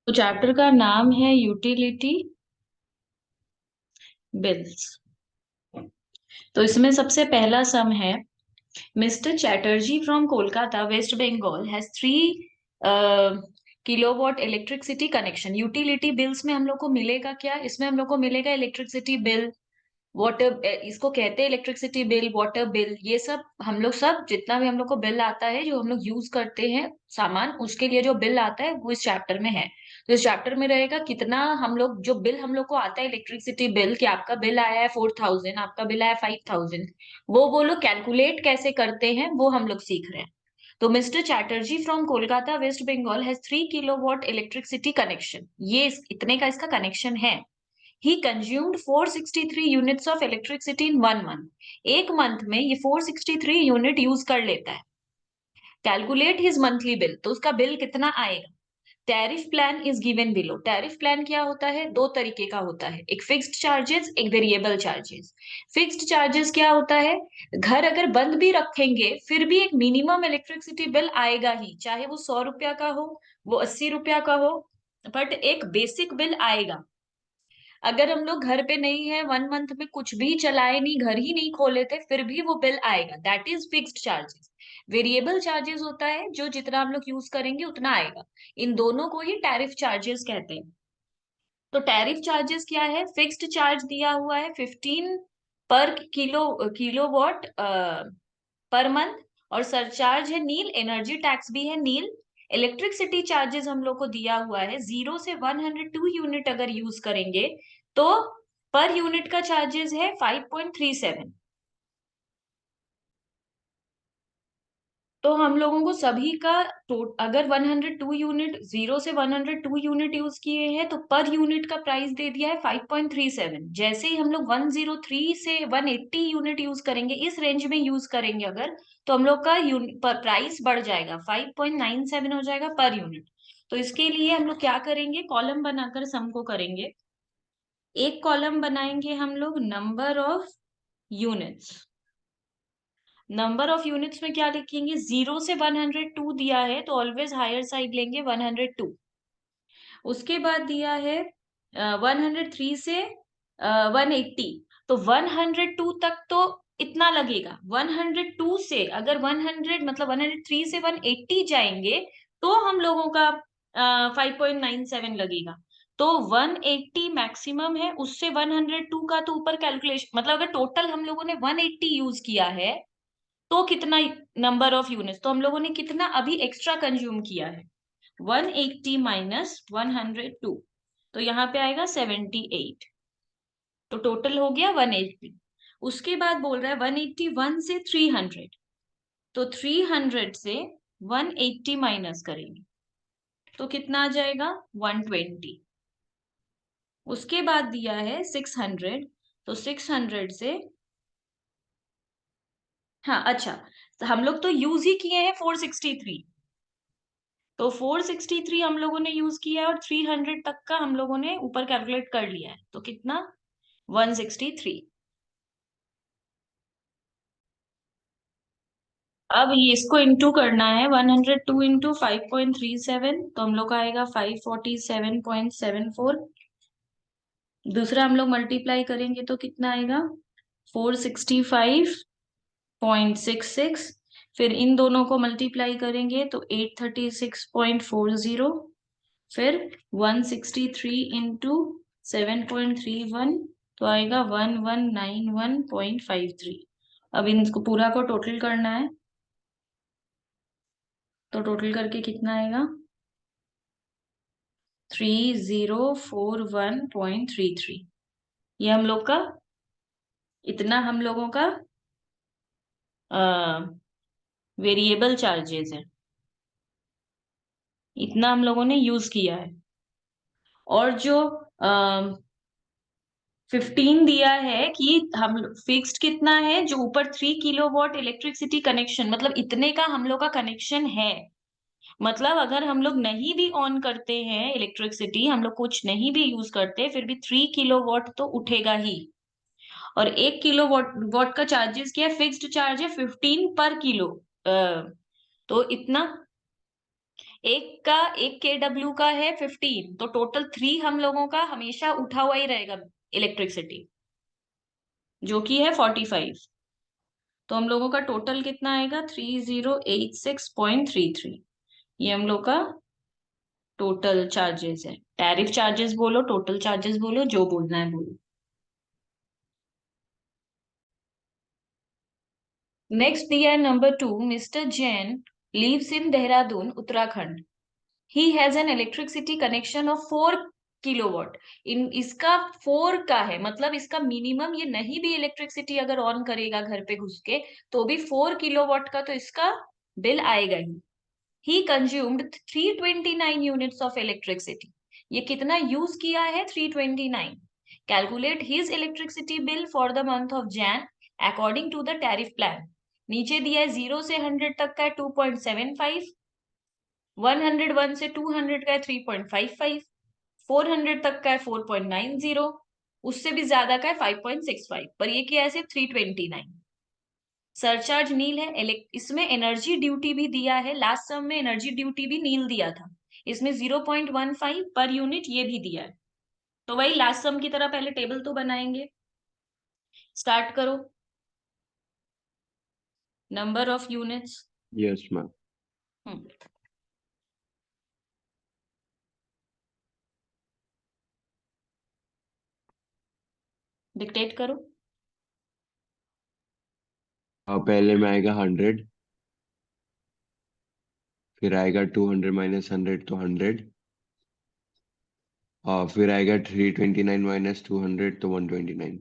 तो चैप्टर का नाम है यूटिलिटी बिल्स। तो इसमें सबसे पहला सम है, mister Chatterjee from Kolkata West Bengal has 3 kilowatt electricity connection. Utility bills में हम लोग को मिलेगा क्या? इसमें हम लोग को मिलेगा इलेक्ट्रिसिटी बिल, वाटर, इसको कहते हैं इलेक्ट्रिसिटी बिल, वाटर बिल। ये सब हम लोग, सब जितना भी हम लोग को बिल आता है जो हम लोग यूज करते हैं सामान, उसके लिए जो बिल आता है वो इस चैप्टर में है। तो इस चैप्टर में रहेगा कितना हम लोग, जो बिल हम लोग को आता है इलेक्ट्रिसिटी बिल, कि आपका बिल आया है 4000, आपका बिल आया 5000, वो लोग कैलकुलेट कैसे करते हैं वो हम लोग सीख रहे हैं। तो mister Chatterjee from Kolkata West Bengal has 3 kilowatt electricity connection. ये इतने का इसका कनेक्शन है। He consumed 463 units of electricity in 1 month. एक मंथ में ये 463 यूनिट यूज कर लेता है। कैलकुलेट हिज मंथली बिल, तो उसका बिल कितना आएगा? Tariff plan is given below. Tariff plan क्या होता है? दो तरीके का होता है, एक फिक्स्ड चार्जेस, एक वेरिएबल चार्जेस। फिक्स्ड चार्जेस क्या होता है? घर अगर बंद भी रखेंगे फिर भी एक मिनिमम इलेक्ट्रिसिटी बिल आएगा ही, चाहे वो 100 रुपया का हो, वो 80 रुपया का हो, बट एक बेसिक बिल आएगा। अगर हम लोग घर पे नहीं है, 1 मंथ में कुछ भी चलाए नहीं, घर ही नहीं खोले थे, फिर भी वो बिल आएगा। That is fixed charges. Variable charges होता है जो जितना हम लोग यूज करेंगे उतना आएगा। इन दोनों को ही टैरिफ चार्जेस कहते हैं। तो टैरिफ चार्जेस क्या है? फिक्स्ड चार्ज दिया हुआ है 15 पर किलोवाट पर मंथ, और सरचार्ज है नील, एनर्जी टैक्स भी है नील। इलेक्ट्रिसिटी चार्जेस हम लोग को दिया हुआ है 0 से 102 यूनिट अगर यूज करेंगे तो पर यूनिट का चार्जेस है 5.37। तो हम लोगों को सभी का अगर 102 यूनिट, 0 से 102 यूनिट यूज किए हैं तो पर यूनिट का प्राइस दे दिया है 5.37। जैसे ही हम लोग 103 से 180 यूनिट यूज करेंगे, इस रेंज में यूज करेंगे अगर, तो हम लोग का प्राइस बढ़ जाएगा, 5.97 हो जाएगा पर यूनिट। तो इसके लिए हम लोग क्या करेंगे? कॉलम बनाकर सम को करेंगे। एक कॉलम बनाएंगे हम लोग number of units. Number of units में क्या लिखेंगे? 0 से 102 दिया है तो ऑलवेज हायर साइड लेंगे 102। उसके बाद दिया है 103 से 180, तो 102 तक तो इतना लगेगा। 102 से अगर 100 मतलब 103 से 180 जाएंगे तो हम लोगों का 5.97 लगेगा। तो 180 मैक्सिमम है, उससे 102 का तो ऊपर कैलकुलेशन, मतलब अगर टोटल हम लोगों ने 180 यूज किया है तो कितना नंबर ऑफ यूनिट्स, तो हम लोगों ने कितना अभी एक्स्ट्रा कंज्यूम किया है? 180 माइनस 102, तो यहाँ पे आएगा 78। तो टोटल हो गया 180। उसके बाद बोल रहा है 181 से 300, तो 300 से 180 माइनस करेंगे तो कितना आ जाएगा? 120। उसके बाद दिया है 600, तो 600 से, हाँ अच्छा, तो हम लोग तो यूज ही किए हैं 463, तो 463 हम लोगों ने यूज किया है और 300 तक का हम लोगों ने ऊपर कैलकुलेट कर लिया है, तो कितना? 163। अब ये इसको इंटू करना है, 102 इंटू 5.37, तो हम लोग का आएगा 547.74। दूसरा हम लोग मल्टीप्लाई करेंगे तो कितना आएगा? 465.66। फिर इन दोनों को मल्टीप्लाई करेंगे तो 836.40। फिर 163 इंटू 7.31, तो आएगा 1191.53। अब इनको पूरा को टोटल करना है, तो टोटल करके कितना आएगा? 3041.33। ये हम लोग का, इतना हम लोगों का वेरिएबल चार्जेस है, इतना हम लोगों ने यूज किया है। और जो 15 दिया है कि हम फिक्स्ड कितना है, जो ऊपर 3 किलोवाट इलेक्ट्रिसिटी कनेक्शन, मतलब इतने का हम लोग का कनेक्शन है। मतलब अगर हम लोग नहीं भी ऑन करते हैं इलेक्ट्रिसिटी, हम लोग कुछ नहीं भी यूज करते, फिर भी 3 किलोवाट तो उठेगा ही। और 1 किलोवाट वाट का चार्जेस क्या है? फिक्स्ड चार्ज है 15 पर किलो। तो इतना एक KW का है 15, तो टोटल 3 हम लोगों का हमेशा उठा हुआ ही रहेगा इलेक्ट्रिसिटी, जो कि है 45। तो हम लोगों का टोटल कितना आएगा? 3086.33। ये हम लोग का टोटल चार्जेस है। टैरिफ चार्जेस बोलो, टोटल चार्जेस बोलो, जो बोलना है बोलो। नेक्स्ट दिया है number 2, mister Jain lives in Dehradun, Uttarakhand. He has an electricity connection of 4 kilowatt. इसका 4 का है, मतलब इसका मिनिमम, ये नहीं भी इलेक्ट्रिसिटी अगर ऑन करेगा घर पे घुस के तो भी 4 किलोवाट का तो इसका बिल आएगा ही। He consumed 329 units of electricity. ये कितना यूज किया है? 329। Calculate his electricity bill for the month of Jain according to the tariff plan. नीचे दिया है 0 से 100 तक का है 2.75, 101 से 200 का है 3.55, 400 तक का है 4.90, उससे भी ज्यादा का है 5.65, पर ये क्या है? सिर्फ 329। सरचार्ज नील है। इसमें एनर्जी ड्यूटी भी दिया है, लास्ट सम में एनर्जी ड्यूटी भी नील दिया था। इसमें 0.15 पर यूनिट ये भी दिया है। तो वही लास्ट सम की तरह पहले टेबल तो बनाएंगे। स्टार्ट करो। Number of units. Yes ma'am. Dictate करो। पहले में आएगा 100, फिर आएगा 200 माइनस 100 तो 100, और फिर आएगा 329 माइनस 200 तो 129।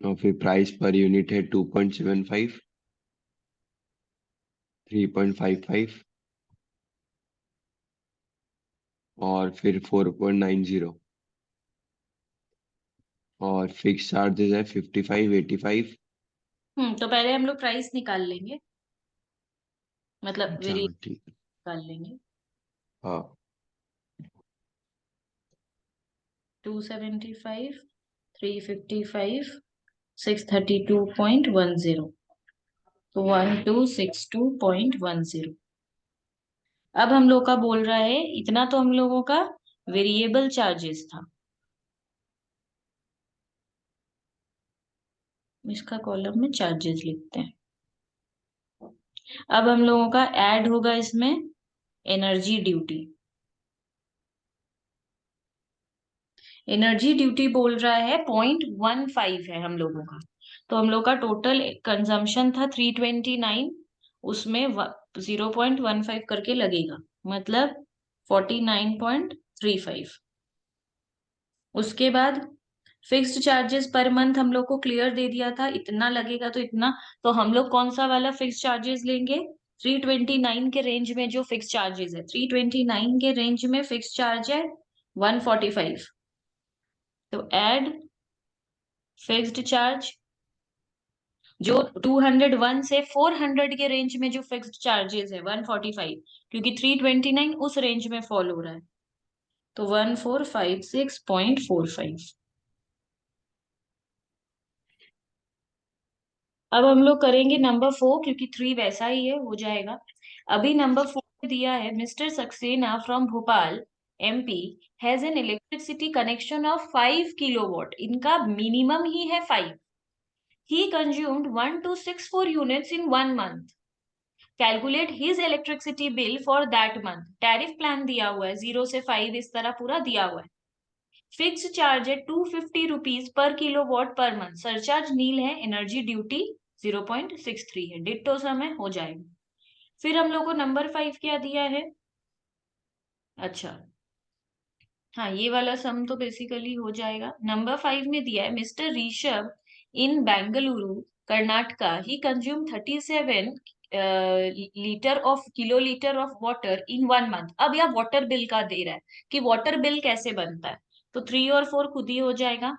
और फिर प्राइस पर यूनिट है 2.75, 3.55 और फिर 4.90, और फिक्स चार्जेस है 55, 85। तो पहले हम लोग प्राइस निकाल लेंगे, मतलब अच्छा वेरिएशन हाँ ठीक है। निकाल लेंगे। हाँ 275, 355, 632.10, तो 1262.10। अब हम लोग का बोल रहा है, इतना तो हम लोगों का वेरिएबल चार्जेस था। इसका कॉलम में चार्जेस लिखते हैं। अब हम लोगों का ऐड होगा इसमें एनर्जी ड्यूटी। एनर्जी ड्यूटी बोल रहा है 0.15 है हम लोगों का। तो हम लोग का टोटल कंजम्पशन था 329, उसमें 0.15 करके लगेगा, मतलब 49.35। उसके बाद फिक्स्ड चार्जेस पर मंथ हम लोग को क्लियर दे दिया था, इतना लगेगा तो इतना। तो हम लोग कौन सा वाला फिक्स चार्जेस लेंगे? 329 के रेंज में जो फिक्स चार्जेस है, 329 के रेंज में फिक्स चार्ज है 145। तो ऐड फिक्स्ड चार्ज, जो 201 से 400 के रेंज में जो फिक्स्ड चार्जेस है 145, क्योंकि 329 उस रेंज में फॉल हो रहा है, तो 1456.45। अब हम लोग करेंगे नंबर 4, क्योंकि 3 वैसा ही है, हो जाएगा। अभी नंबर 4 दिया है, Mr Saxena from Bhopal MP has an electricity connection of 5 kilowatt. इनका मिनिमम ही है 5। He consumed 1264 units in 1 month. Calculate his electricity bill for that month. Tariff plan दिया हुआ है 0 से 5, इस तरह पूरा दिया हुआ है। फिक्स चार्ज है 250 rupees per kilowatt per month. Surcharge नील है, एनर्जी ड्यूटी 0.63 है। डिट्टो समय हो जाएगा। फिर हम लोग को नंबर 5 क्या दिया है? अच्छा, हाँ, ये वाला सम तो बेसिकली हो जाएगा। नंबर 5 में दिया है, mister Rishabh in Bengaluru, Karnataka, he consume 37 litre of kilolitre of water in 1 month. अब यह वाटर बिल का दे रहा है कि वाटर बिल कैसे बनता है, तो 3 और 4 खुद ही हो जाएगा। Yes ma'am.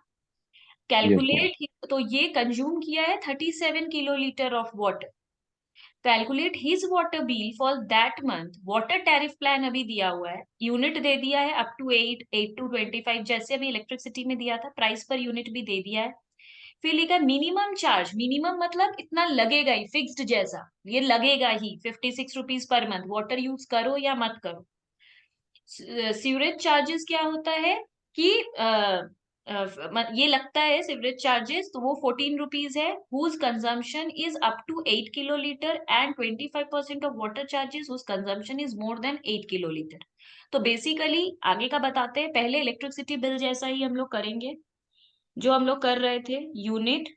कैलकुलेट, तो ये कंज्यूम किया है 37 kilolitre of water. Calculate his water bill for that month. Water tariff plan अभी दिया हुआ है, यूनिट दे दिया है अप टू 8 टू 25, जैसे अभी इलेक्ट्रिसिटी में दिया था, प्राइस पर यूनिट भी दे दिया है। फिर लिखा मिनिमम चार्ज, मिनिमम मतलब इतना लगेगा ही, फिक्स्ड जैसा, ये लगेगा ही 56 rupees per month, water use करो या मत करो। सीवरेज चार्जेस क्या होता है कि ये लगता है सीवरेज चार्जेस, तो वो 14 रुपीज है, whose consumption is up to 8 kilolitre, and 25% of water charges whose consumption is more than 8 kilolitre. तो बेसिकली आगे का बताते हैं, पहले इलेक्ट्रिसिटी बिल जैसा ही हम लोग करेंगे जो हम लोग कर रहे थे, यूनिट,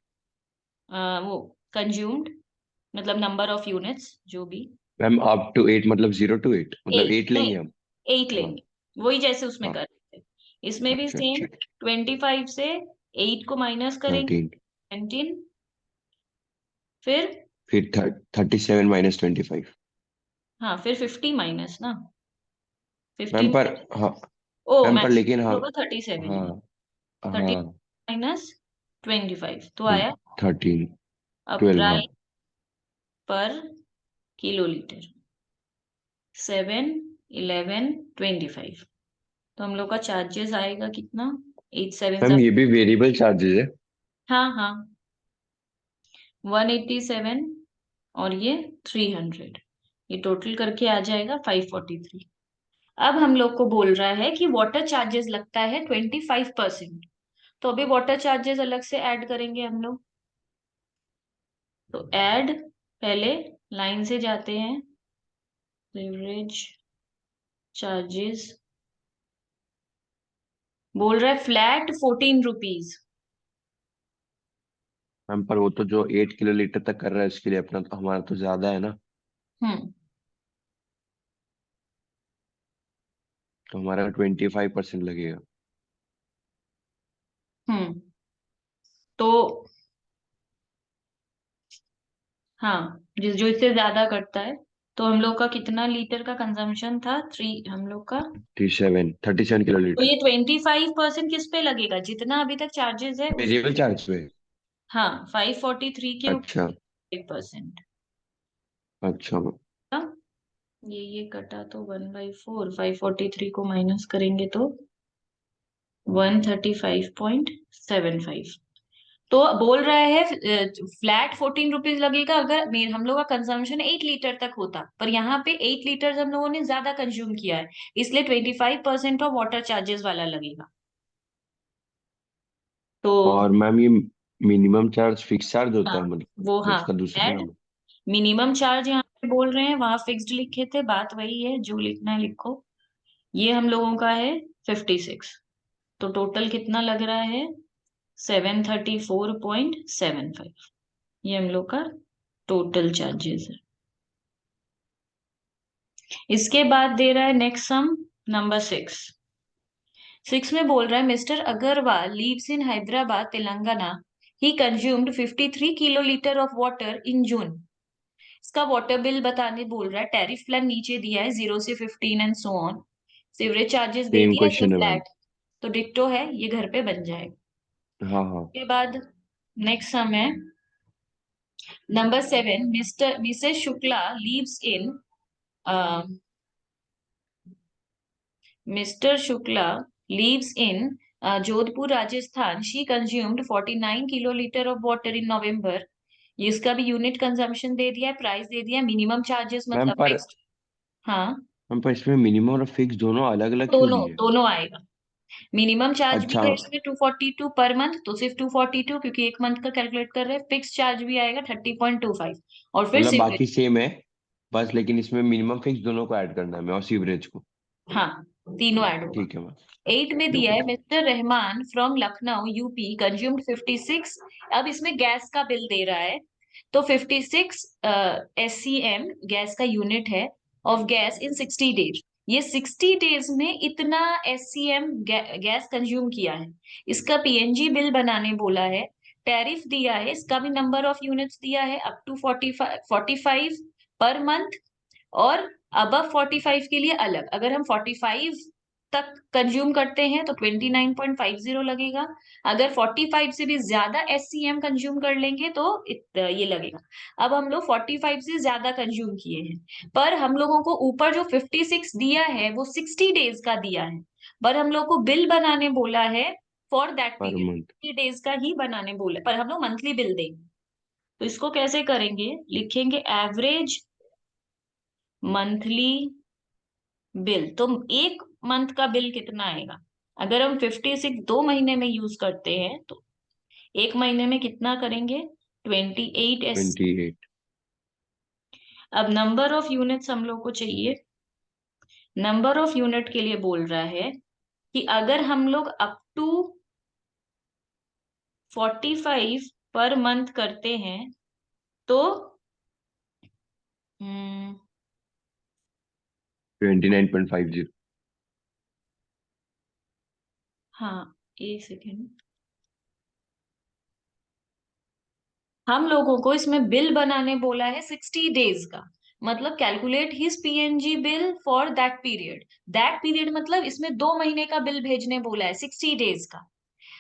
वो कंज्यूम्ड, मतलब नंबर ऑफ यूनिट्स जो भी। मैम अप टू 8 मतलब 0 to 8 मतलब 8 नहीं, लेंगे हम। 8 हाँ लेंगे, वही जैसे उसमें हाँ। कर रहे थे, इसमें भी अच्छा सेम। अच्छा। 25 से 8 को माइनस करेंगे, 13। 19, फिर, फिर 37 - 25। हाँ फिर 50 माइनस ना, मैम 15, पर, हाँ ओ मैम पर मैक्स लेकिन, हाँ होगा 37 हाँ ही, 30 हाँ। माइनस 25 तो आया 13 अब 12, हाँ। प्राइस पर किलोलीटर, 7, 11, 25। तो हम लोग का चार्जेस आएगा कितना, 8 7 मैम ये भी वेरिएबल चार्जेस है। हाँ हाँ, 187, और ये 300, ये टोटल करके आ जाएगा 543। अब हम लोग को बोल रहा है कि वाटर चार्जेस लगता है 25%, तो अभी वाटर चार्जेस अलग से ऐड करेंगे हम लोग। तो ऐड, पहले लाइन से जाते हैं, लिवरेज चार्जेस, बोल रहा है फ्लैट 14 रुपीज। मैम पर वो तो जो 8 किलोलीटर तक कर रहा है उसके लिए अपना तो, हमारा तो ज्यादा है ना। हम्म तो हमारा 25% लगेगा। हम्म। तो हाँ, जो इससे ज्यादा करता है, तो हम लोग का कितना लीटर का कंजम्पशन था, 3 हम लोग का। 37 तो किलोलीटर ये 25% किस पे लगेगा, जितना अभी तक चार्जेस है उस, वेरिएबल चार्ज पे। हाँ 543 के ऊपर अच्छा 5%। अच्छा। ये कटा तो 1/4, 543 को माइनस करेंगे तो 135.75। तो बोल रहा है फ्लैट 14 रुपीज लगेगा अगर हम लोग का कंजम्पशन 8 लीटर तक होता, पर यहाँ पे 8 लीटर हम लोगों ने ज्यादा कंज्यूम किया है, इसलिए 25% ऑफ वाटर चार्जेस वाला लगेगा। तो और मैम ये मिनिमम चार्ज फिक्स चार्ज होता हाँ, है वो मतलब हाँ उसका दूसरा ऐड, नाम? मिनिमम चार्ज यहाँ पे बोल रहे हैं, वहां फिक्स्ड लिखे थे, बात वही है, जो लिखना है लिखो। ये हम लोगों का है 56, तो टोटल कितना लग रहा है, 734.75, ये हम लोग का टोटल चार्जेस है। इसके बाद दे रहा है नेक्स्ट सम, नंबर 6। 6 में बोल रहा है Mr Agarwal lives in Hyderabad Telangana, he consumed 53 kilolitre of water in June. इसका वाटर बिल बताने बोल रहा है, टैरिफ प्लान नीचे दिया है 0 से 15 and so on, sewerage charges they same दिया इसमें क्वेश्चन है मैम। फ्लैट, तो डिक्टो है, ये घर पे बन जाएगा। हाँ हाँ। उसके बाद नेक्स्ट सम है number 7, Mrs Shukla lives in, Mr Shukla lives in Jodhpur Rajasthan, she consumed 49 kilolitre of water in November. इसका भी यूनिट कंजम्पशन दे दिया है, प्राइस दे दिया है, मिनिमम चार्जेस मैम मतलब पर फिक्स्ड। हाँ, मैम पर इसमें मिनिमम और फिक्स दोनों अलग अलग क्यों दोनों दिए? दोनों आएगा। मिनिमम चार्ज भी अच्छा है इसमें 242 पर मंथ, तो सिर्फ 242 क्योंकि एक मंथ का कैलकुलेट कर रहे हैं, फिक्स चार्ज भी आएगा 30.25, और फिर मतलब सीवरेज। बाकी सेम है, बस लेकिन इसमें मिनिमम फिक्स दोनों को ऐड करना है मैं और सीवरेज को। हाँ, तीनों ऐड होगा। ठीक है मैम। 8 में ठीक दिया है है ठीक। Mister Rahman from Lucknow UP consumed 56। अब इसमें गैस का बिल दे रहा है, तो 56 SCM गैस का यूनिट है ऑफ गैस इन 60 डेज, ये 60 डेज में इतना SCM गैस कंज्यूम किया है। इसका PNG बिल बनाने बोला है, टैरिफ दिया है, इसका भी नंबर ऑफ यूनिट्स दिया है अप टू 45 पर मंथ, और अबव 45 के लिए अलग, अगर हम 45 तक कंज्यूम करते हैं तो 29.50 लगेगा, अगर 45 से भी ज्यादा SCM कंज्यूम कर लेंगे तो ये लगेगा। अब हम लोग 45 से ज्यादा कंज्यूम किए हैं, पर हम लोगों को ऊपर जो 56 दिया है वो 60 डेज का दिया है, पर हम लोग को बिल बनाने बोला है फॉर दैट पर पीरियड, मंथ। 60 डेज का ही बनाने बोले, पर हम लोग मंथली बिल देंगे। तो इसको कैसे करेंगे, लिखेंगे एवरेज मंथली बिल। तो एक मंथ का बिल कितना आएगा, अगर हम 56 2 महीने में यूज करते हैं तो एक महीने में कितना करेंगे, 28 S। 28। अब नंबर ऑफ यूनिट्स हम लोग को चाहिए। नंबर ऑफ यूनिट के लिए बोल रहा है कि अगर हम लोग अप टू 45 पर मंथ करते हैं तो हम्म, 29.50। हाँ एक सेकेंड, हम लोगों को इसमें बिल बनाने बोला है 60 डेज का, मतलब calculate his PNG bill for that period. That period मतलब इसमें 2 महीने का बिल भेजने बोला है, 60 डेज का।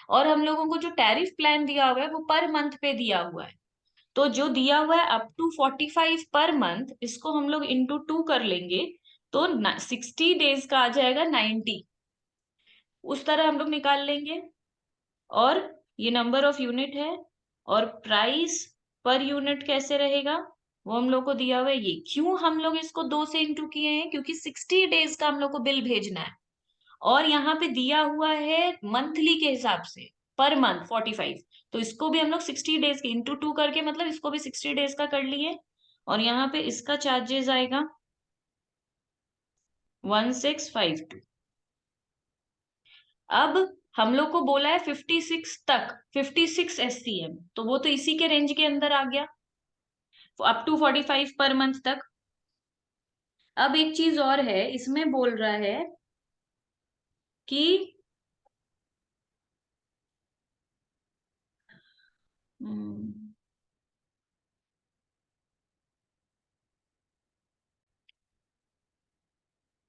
और हम लोगों को जो टैरिफ प्लान दिया हुआ है वो पर मंथ पे दिया हुआ है। तो जो दिया हुआ है अप टू 45 पर मंथ, इसको हम लोग इंटू 2 कर लेंगे तो 60 डेज का आ जाएगा 90। उस तरह हम लोग निकाल लेंगे। और ये नंबर ऑफ यूनिट है, और प्राइस पर यूनिट कैसे रहेगा वो हम लोग को दिया हुआ है। ये क्यों हम लोग इसको 2 से इंटू किए हैं, क्योंकि 60 डेज का हम लोग को बिल भेजना है। और यहाँ पे दिया हुआ है मंथली के हिसाब से, पर मंथ 45। तो इसको भी हम लोग 60 डेज के इंटू 2 करके, मतलब इसको भी 60 डेज का कर लिए। और यहाँ पे इसका चार्जेस आएगा 1652। अब हम लोग को बोला है 56 तक, 56 SCM, तो वो तो इसी के रेंज के अंदर आ गया, अप टू 45 पर मंथ तक। अब एक चीज और है, इसमें बोल रहा है कि हम्म,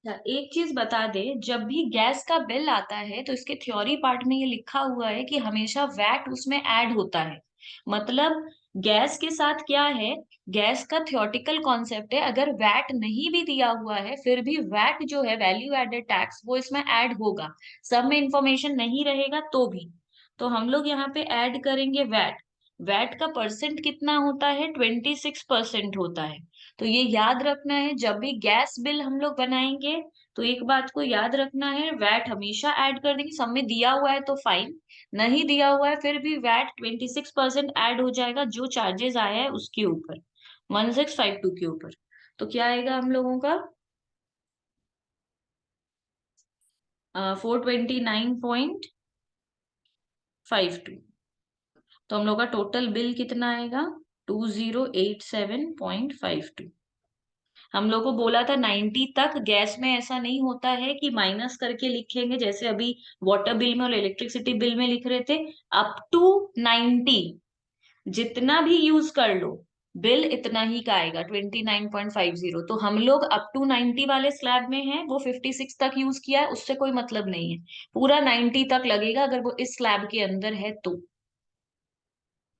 अच्छा, एक चीज बता दे, जब भी गैस का बिल आता है तो इसके थ्योरी पार्ट में ये लिखा हुआ है कि हमेशा वैट उसमें ऐड होता है। मतलब गैस के साथ क्या है, गैस का थ्योरेटिकल कॉन्सेप्ट है, अगर वैट नहीं भी दिया हुआ है फिर भी वैट जो है, वैल्यू एडेड टैक्स, वो इसमें ऐड होगा। सब में इंफॉर्मेशन नहीं रहेगा तो भी। तो हम लोग यहाँ पे ऐड करेंगे वैट। वैट का परसेंट कितना होता है, 26% होता है। तो ये याद रखना है, जब भी गैस बिल हम लोग बनाएंगे तो एक बात को याद रखना है, वैट हमेशा ऐड कर देंगे। सब में दिया हुआ है तो फाइन, नहीं दिया हुआ है फिर भी वैट 26% ऐड हो जाएगा, जो चार्जेस आया है उसके ऊपर, 1652 के ऊपर। तो क्या आएगा हम लोगों का, 429.52। तो हम लोग का टोटल बिल कितना आएगा, 2087.52। हम लोग को बोला था 90 तक। गैस में ऐसा नहीं होता है कि माइनस करके लिखेंगे, जैसे अभी वाटर बिल में और इलेक्ट्रिसिटी बिल में लिख रहे थे, अप टू 90 जितना भी यूज कर लो बिल इतना ही का आएगा, 29.50। तो हम लोग अप टू 90 वाले स्लैब में हैं, वो 56 तक यूज किया है, उससे कोई मतलब नहीं है। पूरा 90 तक लगेगा अगर वो इस स्लैब के अंदर है तो।